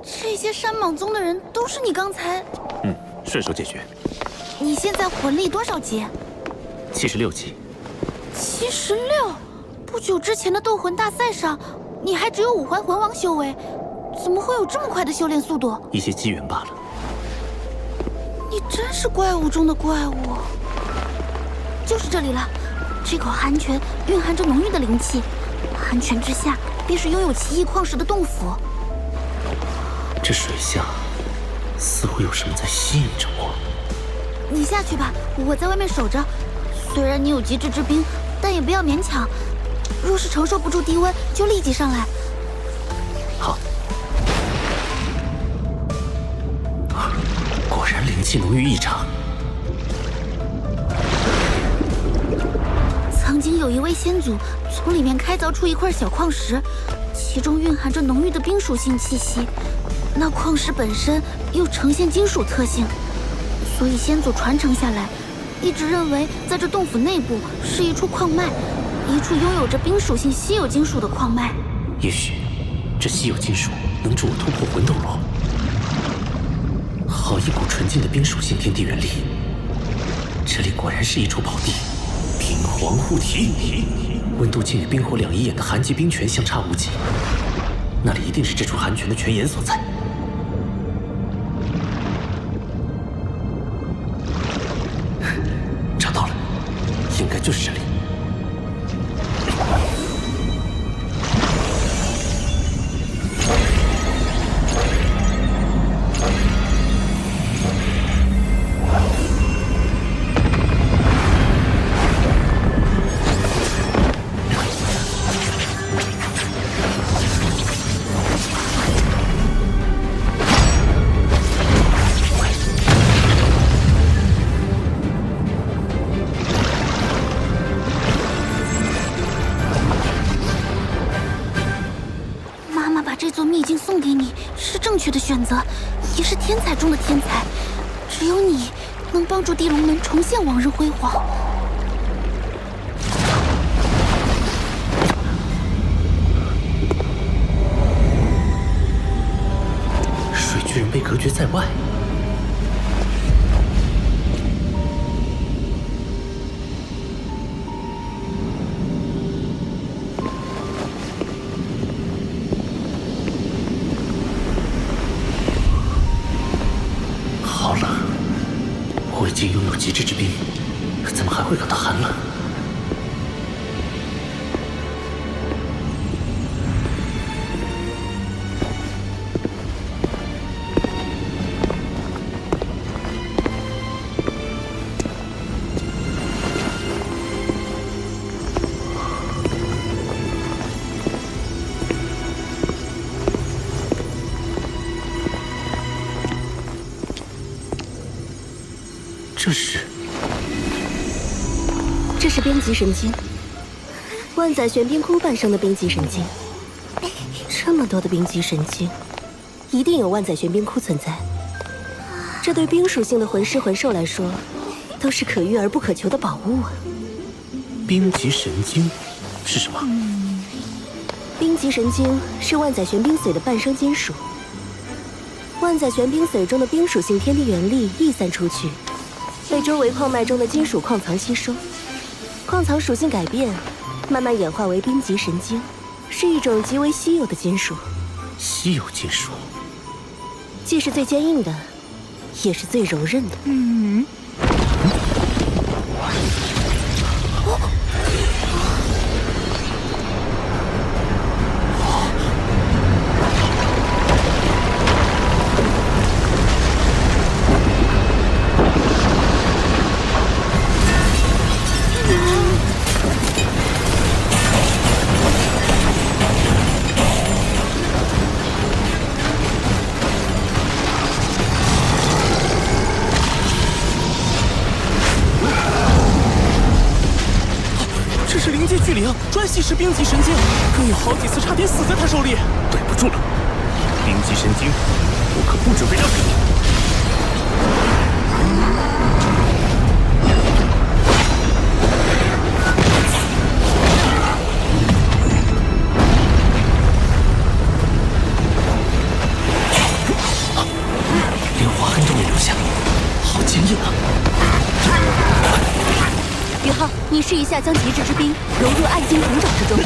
这些山莽宗的人都是你刚才……顺手解决。你现在魂力多少级？76级。76？不久之前的斗魂大赛上，你还只有5环魂王修为，怎么会有这么快的修炼速度？一些机缘罢了。你真是怪物中的怪物。就是这里了，这口寒泉蕴含着浓郁的灵气，寒泉之下便是拥有奇异矿石的洞府。这水下似乎有什么在吸引着我。你下去吧，我在外面守着。虽然你有极致之冰，但也不要勉强。若是承受不住低温，就立即上来。好。果然灵气浓郁异常。曾经有一位先祖从里面开凿出一块小矿石，其中蕴含着浓郁的冰属性气息。那矿石本身又呈现金属特性，所以先祖传承下来，一直认为在这洞府内部是一处矿脉，一处拥有着冰属性稀有金属的矿脉。也许这稀有金属能助我突破魂斗罗。好一股纯净的冰属性天地元力，这里果然是一处宝地。冰皇护体，温度竟与冰火两仪眼的寒极冰泉相差无几，那里一定是这处寒泉的泉眼所在。找到了，应该就是这里。正确的选择，也是天才中的天才。只有你能帮助地龙门重现往日辉煌。水居然被隔绝在外。已经拥有极致之冰，怎么还会感到寒冷？这是冰极神经，万载玄冰窟诞生的冰极神经。这么多的冰极神经，一定有万载玄冰窟存在。这对冰属性的魂师魂兽来说，都是可遇而不可求的宝物啊！冰极神经是什么？冰极神经是万载玄冰髓的半生金属。万载玄冰髓中的冰属性天地元力溢散出去，被周围矿脉中的金属矿藏吸收。矿藏属性改变，慢慢演化为冰极神经，是一种极为稀有的金属。稀有金属，既是最坚硬的，也是最柔韧的。专吸食冰极神经，更有好几次差点死在他手里。对不住了，冰极神经，我可不准备让给你。下，好坚硬啊！宇浩，你试一下将极致之冰融入暗金铜爪之中。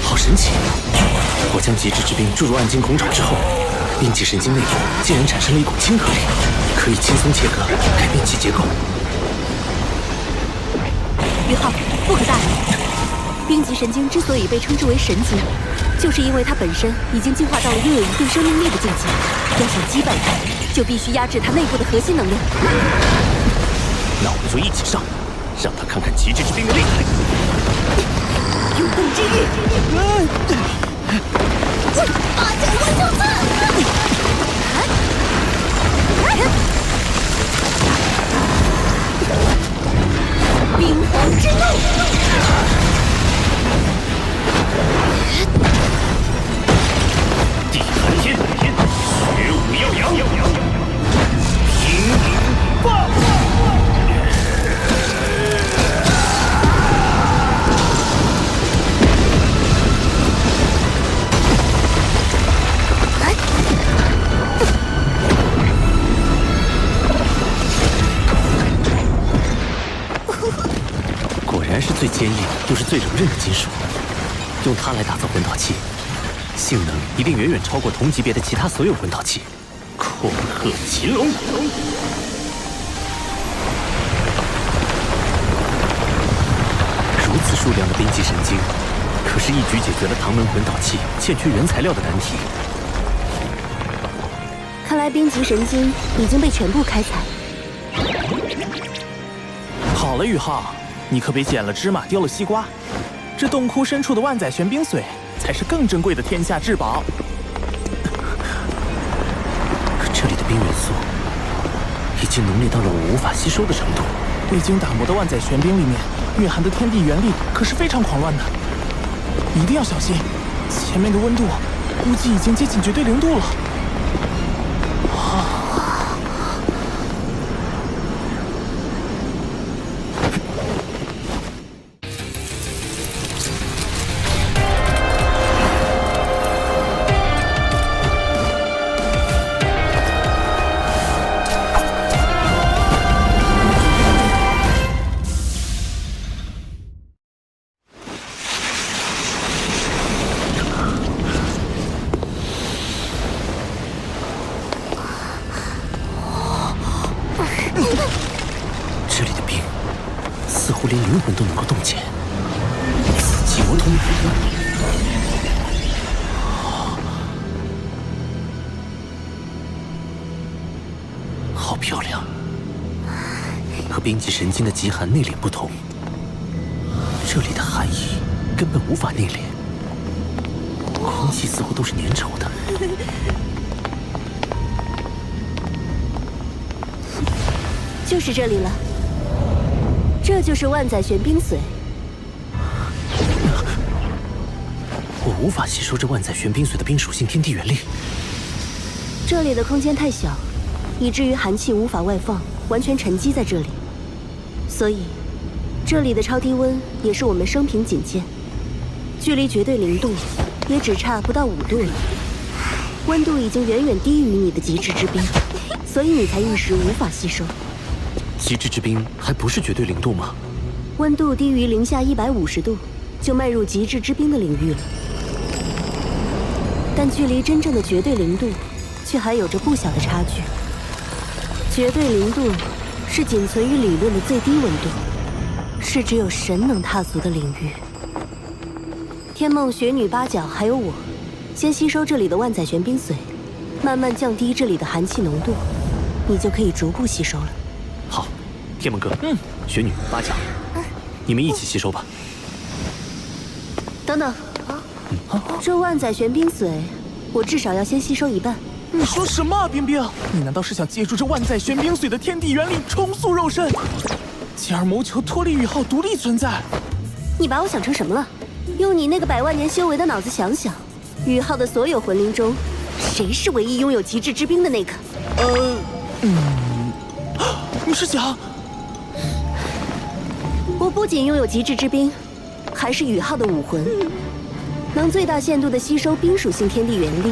好神奇！我将极致之冰注入暗金孔爪之后，冰极神经内部竟然产生了一股亲和力，可以轻松切割，改变其结构。宇浩，不可大意。冰极神经之所以被称之为神经，就是因为它本身已经进化到了拥有一定生命力的境界。要想击败它，就必须压制它内部的核心能量。那我们就一起上，让他看看极致之冰的厉害。永动之域，八角温酒刺！冰皇之怒，地寒天，雪舞耀阳，平霸。果然是最坚硬又是最柔韧的金属，用它来打造魂导器，性能一定远远超过同级别的其他所有魂导器。恐吓秦龙，如此数量的冰极神经，可是一举解决了唐门魂导器欠缺原材料的难题。看来冰极神经已经被全部开采。好了，宇浩，你可别捡了芝麻丢了西瓜。这洞窟深处的万载玄冰髓才是更珍贵的天下至宝。这里的冰元素已经浓烈到了我无法吸收的程度。未经打磨的万载玄冰里面蕴含的天地元力可是非常狂乱的，一定要小心。前面的温度估计已经接近绝对零度了。这里的冰似乎连灵魂都能够冻结。紫极魔通，好漂亮！和冰极神经的极寒内敛不同，这里的寒意根本无法内敛，空气似乎都是粘稠的。就是这里了，这就是万载玄冰髓。我无法吸收这万载玄冰髓的冰属性天地元力。这里的空间太小，以至于寒气无法外放，完全沉积在这里。所以，这里的超低温也是我们生平仅见，距离绝对零度也只差不到5度了。温度已经远远低于你的极致之冰，所以你才一时无法吸收。极致之冰还不是绝对零度吗？温度低于零下150度，就迈入极致之冰的领域了。但距离真正的绝对零度，却还有着不小的差距。绝对零度是仅存于理论的最低温度，是只有神能踏足的领域。天梦、雪女、八角还有我，先吸收这里的万载玄冰髓，慢慢降低这里的寒气浓度，你就可以逐步吸收了。好，天梦哥，雪女、八角，你们一起吸收吧。等等，这万载玄冰髓，我至少要先吸收一半。你说什么啊，冰冰？你难道是想借助这万载玄冰髓的天地元力重塑肉身，进而谋求脱离宇浩独立存在？你把我想成什么了？用你那个100万年修为的脑子想想，宇浩的所有魂灵中，谁是唯一拥有极致之冰的那个？你是想？我不仅拥有极致之冰，还是宇浩的武魂，能最大限度地吸收冰属性天地元力，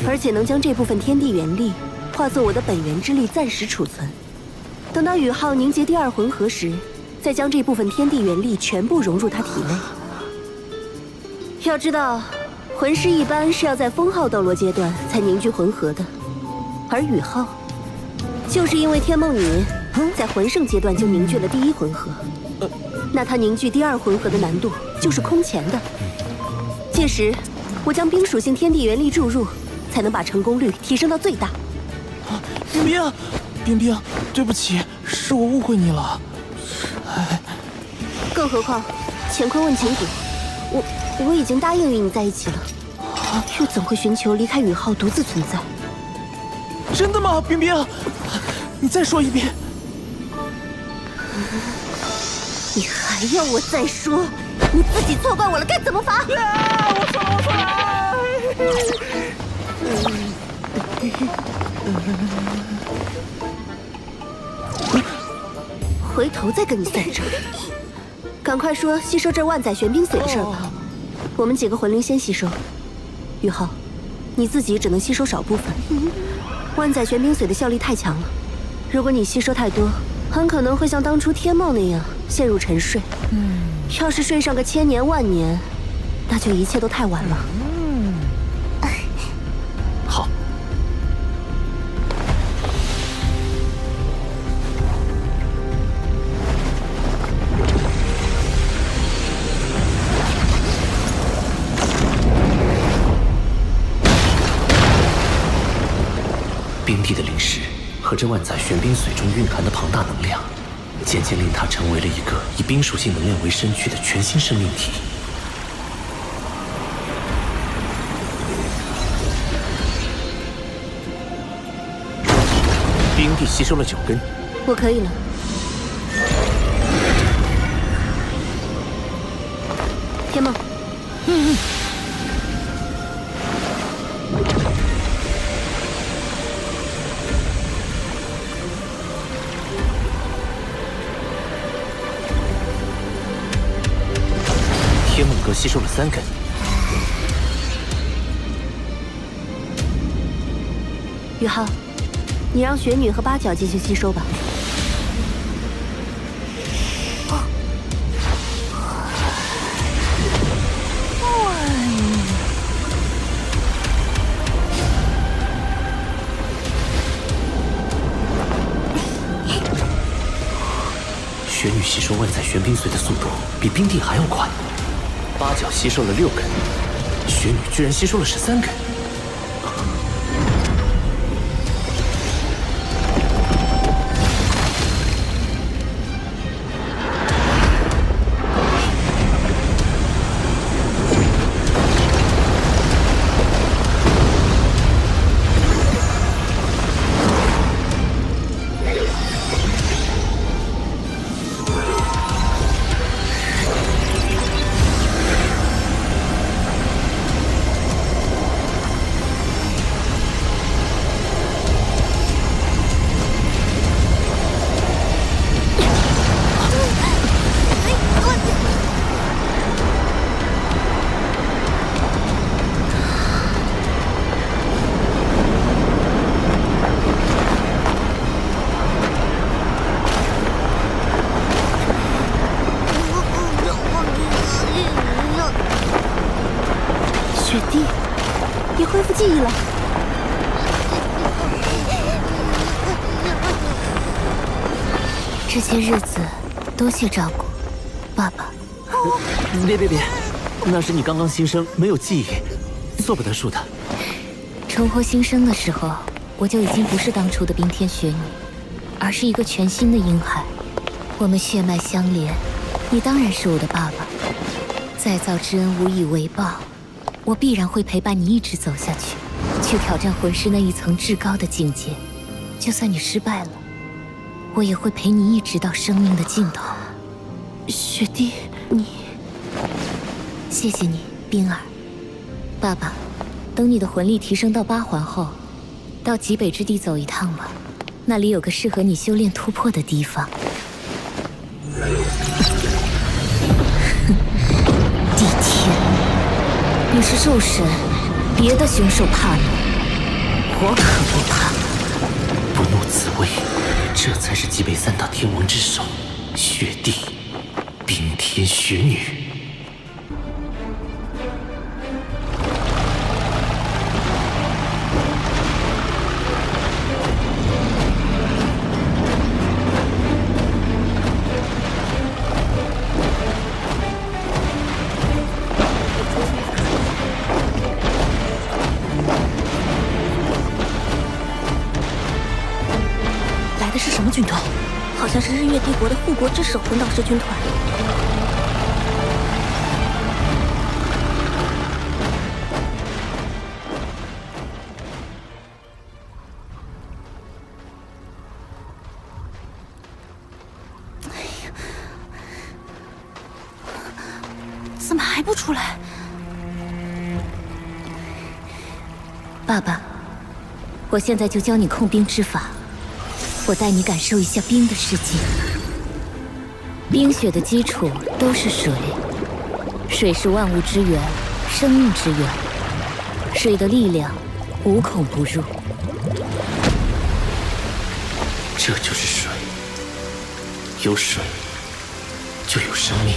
而且能将这部分天地元力化作我的本源之力暂时储存。等到宇浩凝结第2魂核时，再将这部分天地元力全部融入他体内。要知道，魂师一般是要在封号斗罗阶段才凝聚魂核的，而宇浩就是因为天梦女在魂圣阶段就凝聚了第1魂核，那他凝聚第2魂核的难度就是空前的。届时，我将冰属性天地元力注入，才能把成功率提升到最大。冰冰，冰冰，对不起，是我误会你了。更何况，乾坤问情谷，我已经答应与你在一起了，又怎会寻求离开宇浩独自存在？真的吗，冰冰？你再说一遍。你还要我再说？你自己错怪我了，该怎么罚？我错了。回头再跟你赛这。赶快说吸收这万载玄冰髓的事儿吧。我们几个魂灵先吸收。宇浩，你自己只能吸收少部分。万载玄冰髓的效力太强了，如果你吸收太多，很可能会像当初天梦那样陷入沉睡。要是睡上个1000年万年，那就一切都太晚了。好。冰帝的灵石和这万载玄冰髓中蕴含的庞大能量，渐渐令它成为了一个以冰属性能量为身躯的全新生命体。冰帝吸收了9根，我可以了。天梦，天梦哥吸收了3根。宇浩，你让雪女和八角进行吸收吧。雪女吸收万载玄冰髓的速度比冰帝还要快，八角吸收了6根，雪女居然吸收了13根。雪弟，你恢复记忆了。这些日子多谢照顾，爸爸。别，那是你刚刚新生，没有记忆，做不得数的。重获新生的时候，我就已经不是当初的冰天雪女，而是一个全新的婴孩。我们血脉相连，你当然是我的爸爸。再造之恩无以为报，我必然会陪伴你一直走下去，去挑战魂师那一层至高的境界。就算你失败了，我也会陪你一直到生命的尽头。雪弟，你……谢谢你，冰儿。爸爸，等你的魂力提升到8环后，到极北之地走一趟吧，那里有个适合你修炼突破的地方。地天，你是兽神，别的凶兽怕你，我可不怕。不怒自威，这才是极北三大天王之首，雪帝、冰天雪女。来的是什么军团？好像是日月帝国的护国之首魂导师军团。怎么还不出来？爸爸，我现在就教你控冰之法。我带你感受一下冰的世界。冰雪的基础都是水，水是万物之源，生命之源。水的力量无孔不入。这就是水，有水就有生命。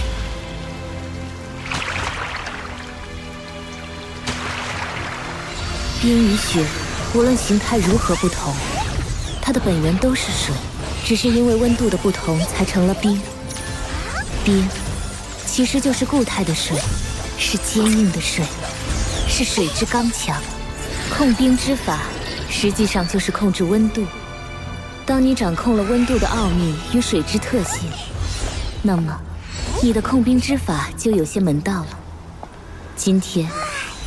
冰与雪，无论形态如何不同，它的本源都是水，只是因为温度的不同才成了冰。冰其实就是固态的水，是坚硬的水，是水之刚强。控冰之法实际上就是控制温度。当你掌控了温度的奥秘与水之特性，那么你的控冰之法就有些门道了。今天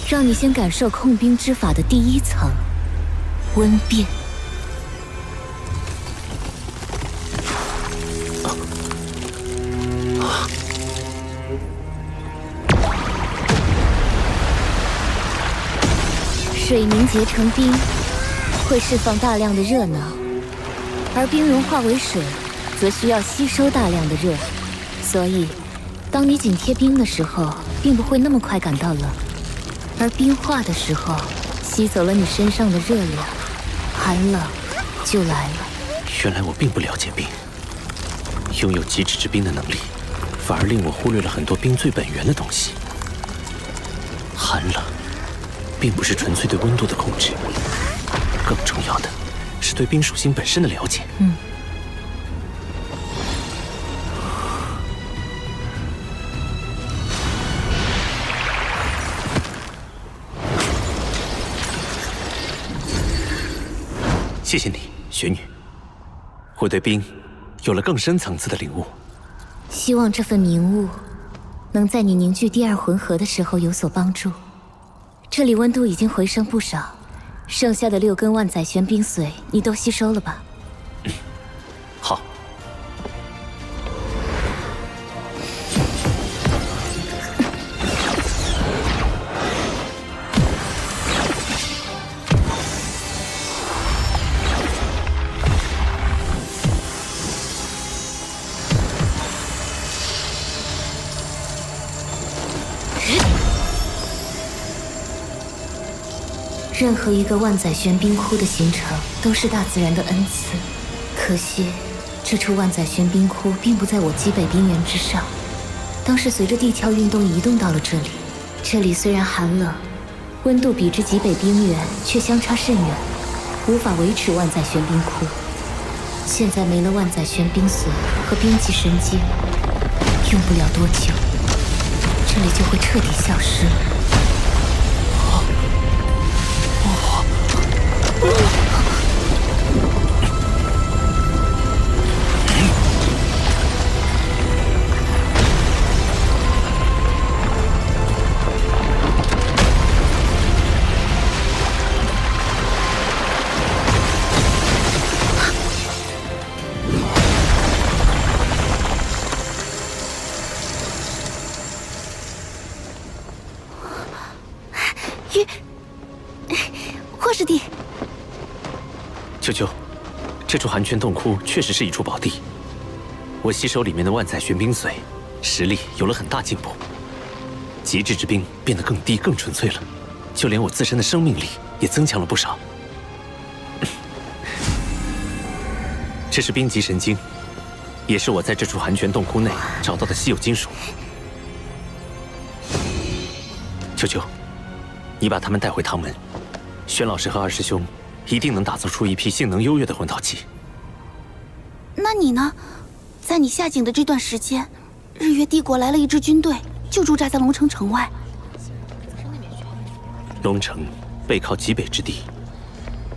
让你先感受控冰之法的第一层——温变。水凝结成冰，会释放大量的热能，而冰融化为水，则需要吸收大量的热。所以，当你紧贴冰的时候，并不会那么快感到冷。而冰化的时候，吸走了你身上的热量，寒冷就来了。原来我并不了解冰，拥有极致之冰的能力，反而令我忽略了很多冰最本源的东西。寒冷，并不是纯粹对温度的控制，更重要的是对冰属性本身的了解。谢谢你，雪女。我对冰有了更深层次的领悟。希望这份明悟能在你凝聚第二魂核的时候有所帮助。这里温度已经回升不少，剩下的6根万载玄冰髓你都吸收了吧？好。任何一个万载玄冰窟的形成，都是大自然的恩赐。可惜，这处万载玄冰窟并不在我极北冰原之上，当时随着地壳运动移动到了这里。这里虽然寒冷，温度比之极北冰原却相差甚远，无法维持万载玄冰窟。现在没了万载玄冰髓和冰级神经，用不了多久，这里就会彻底消失了。霍师弟，舅舅，这处寒泉洞窟确实是一处宝地。我吸收里面的万载玄冰髓，实力有了很大进步。极致之冰变得更低、更纯粹了，就连我自身的生命力也增强了不少。这是冰级神经，也是我在这处寒泉洞窟内找到的稀有金属。秋秋，你把他们带回唐门，玄老师和二师兄一定能打造出一批性能优越的魂导器。那你呢？在你下井的这段时间，日月帝国来了一支军队，就驻扎在龙城城外。龙城背靠极北之地，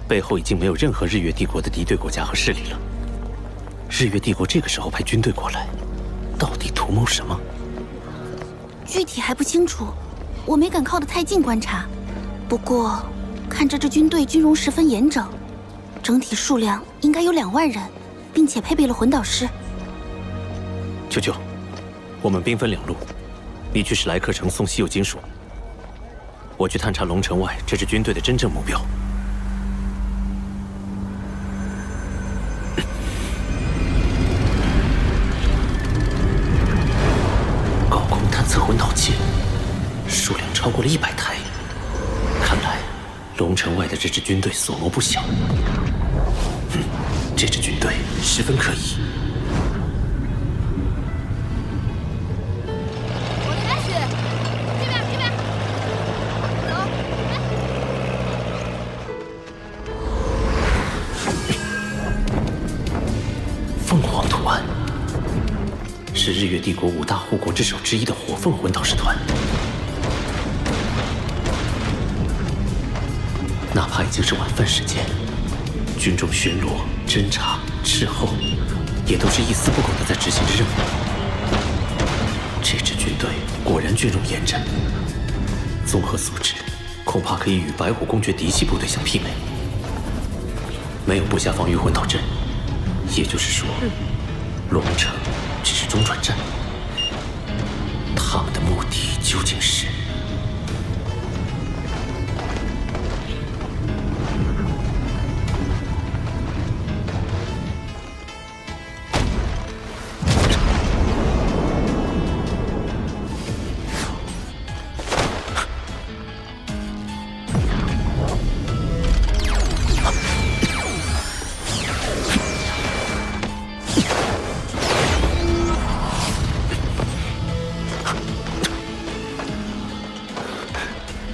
背后已经没有任何日月帝国的敌对国家和势力了。日月帝国这个时候派军队过来，到底图谋什么？具体还不清楚，我没敢靠得太近观察。不过，看这支军队军容十分严整，整体数量应该有2万人，并且配备了魂导师。秋秋，我们兵分2路，你去史莱克城送稀有金属，我去探查龙城外这支军队的真正目标。高空探测魂导器，数量超过了100台，看来龙城外的这支军队所谋不小。这支军队十分可疑。凤凰图案是日月帝国5大护国之首之一的火凤魂导师团，哪怕已经是晚饭时间，军中巡逻、侦察、斥候，也都是一丝不苟地在执行着任务。这支军队果然军容严整，综合素质恐怕可以与白虎公爵嫡系部队相媲美。没有布下防御魂导阵，也就是说，龙城只是中转站。他们的目的究竟是？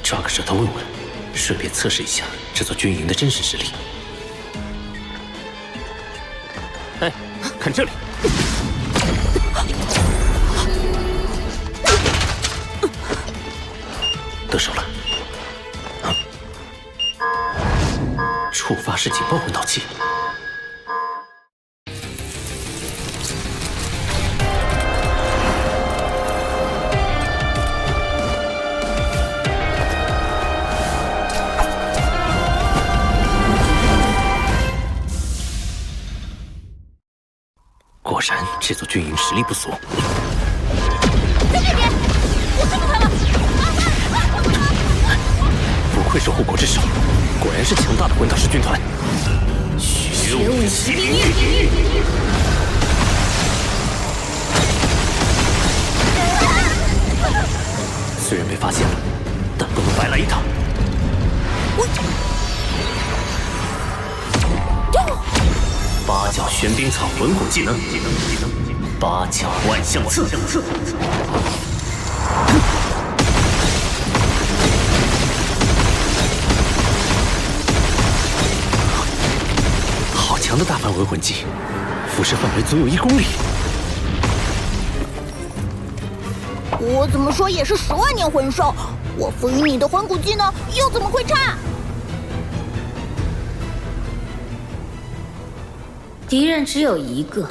抓个舌头问问，顺便测试一下这座军营的真实实力。哎，看这里！得手了。触发式警报魂导器。果然，这座军营实力不俗。在这边，我看到他了！不愧是护国之首，果然是强大的魂导师军团。学武骑兵域。虽然被发现了，但不能白来一趟。八角玄冰草魂骨技能，八角万象刺。好强的大范围魂技，辐射范围足有1公里。我怎么说也是10万年魂兽，我赋予你的魂骨技能又怎么会差？敌人只有1个，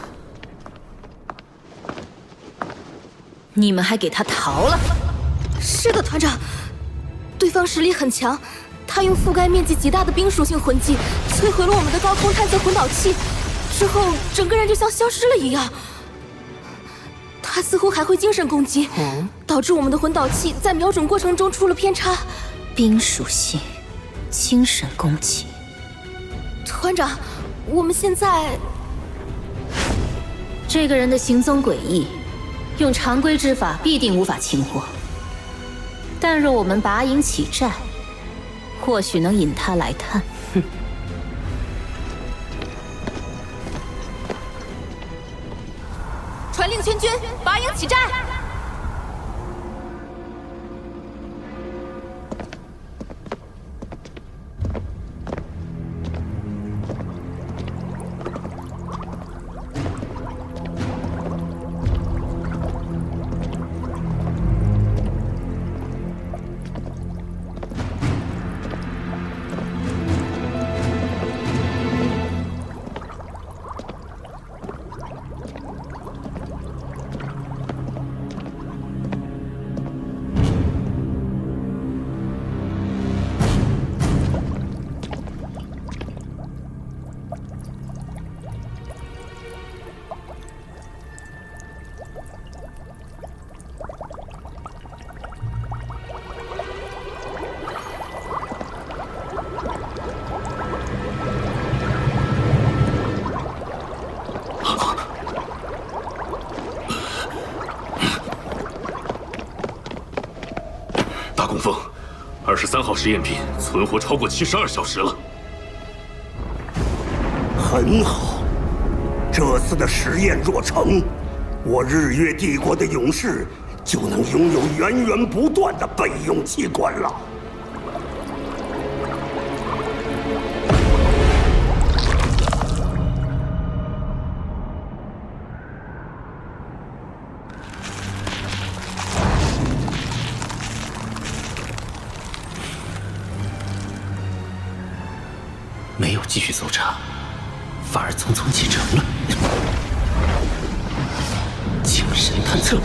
你们还给他逃了？是的，团长，对方实力很强，他用覆盖面积极大的冰属性魂技摧毁了我们的高空探测魂导器，之后整个人就像消失了一样。他似乎还会精神攻击，导致我们的魂导器在瞄准过程中出了偏差。冰属性，精神攻击。团长，我们现在……这个人的行踪诡异，用常规之法必定无法擒获。但若我们拔营起寨，或许能引他来探。哼！传令全军，拔营起寨！大公峰，23号实验品存活超过72小时了。很好，这次的实验若成，我日月帝国的勇士就能拥有源源不断的备用器官了。没有继续搜查，反而匆匆启程了。精神探测。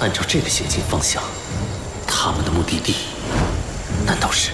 按照这个行进方向，他们的目的地难道是？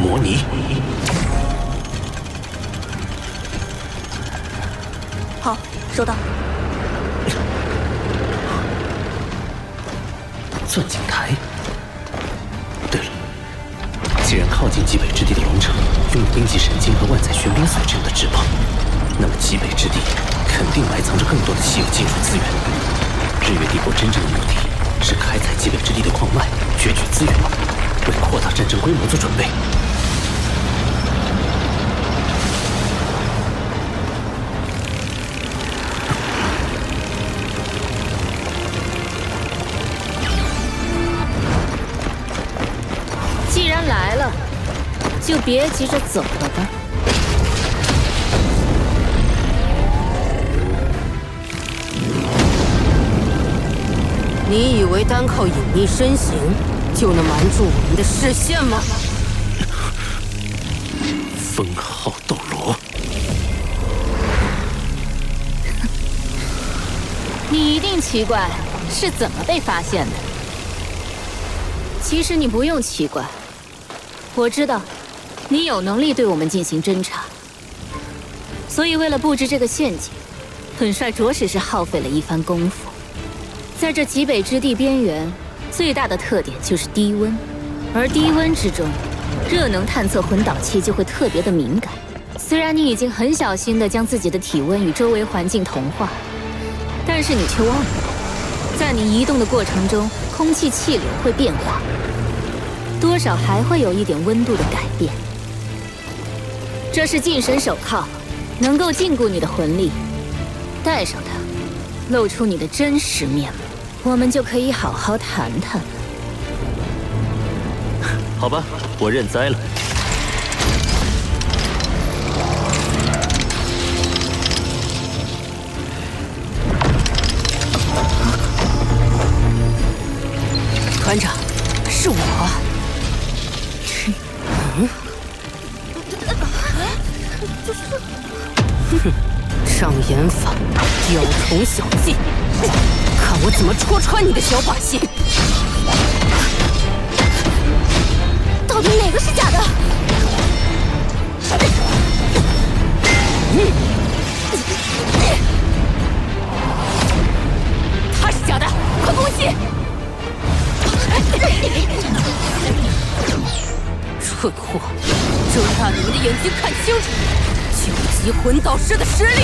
模拟。好，收到。钻井台。对了，既然靠近极北之地的龙城拥有冰级神经和万载玄冰髓这样的至宝，那么极北之地肯定埋藏着更多的稀有金属资源。日月帝国真正的目的是开采极北之地的矿脉，攫取资源，为扩大战争规模做准备。既然来了，就别急着走了吧。你以为单靠隐匿身形就能瞒住我们的视线吗？封号斗罗，你一定奇怪是怎么被发现的。其实你不用奇怪，我知道你有能力对我们进行侦查，所以为了布置这个陷阱，本帅着实是耗费了一番功夫。在这极北之地边缘，最大的特点就是低温，而低温之中，热能探测魂导器就会特别的敏感。虽然你已经很小心地将自己的体温与周围环境同化，但是你却忘了，在你移动的过程中，空气气流会变化，多少还会有一点温度的改变。这是禁神手铐，能够禁锢你的魂力，戴上它，露出你的真实面目，我们就可以好好谈谈了。好吧，我认栽了。哼，障眼法，雕虫小技，看我怎么戳穿你的小把戏！到底哪个是假的？他是假的，快攻击！蠢货，睁大你们的眼睛看清楚，究极魂导师的实力！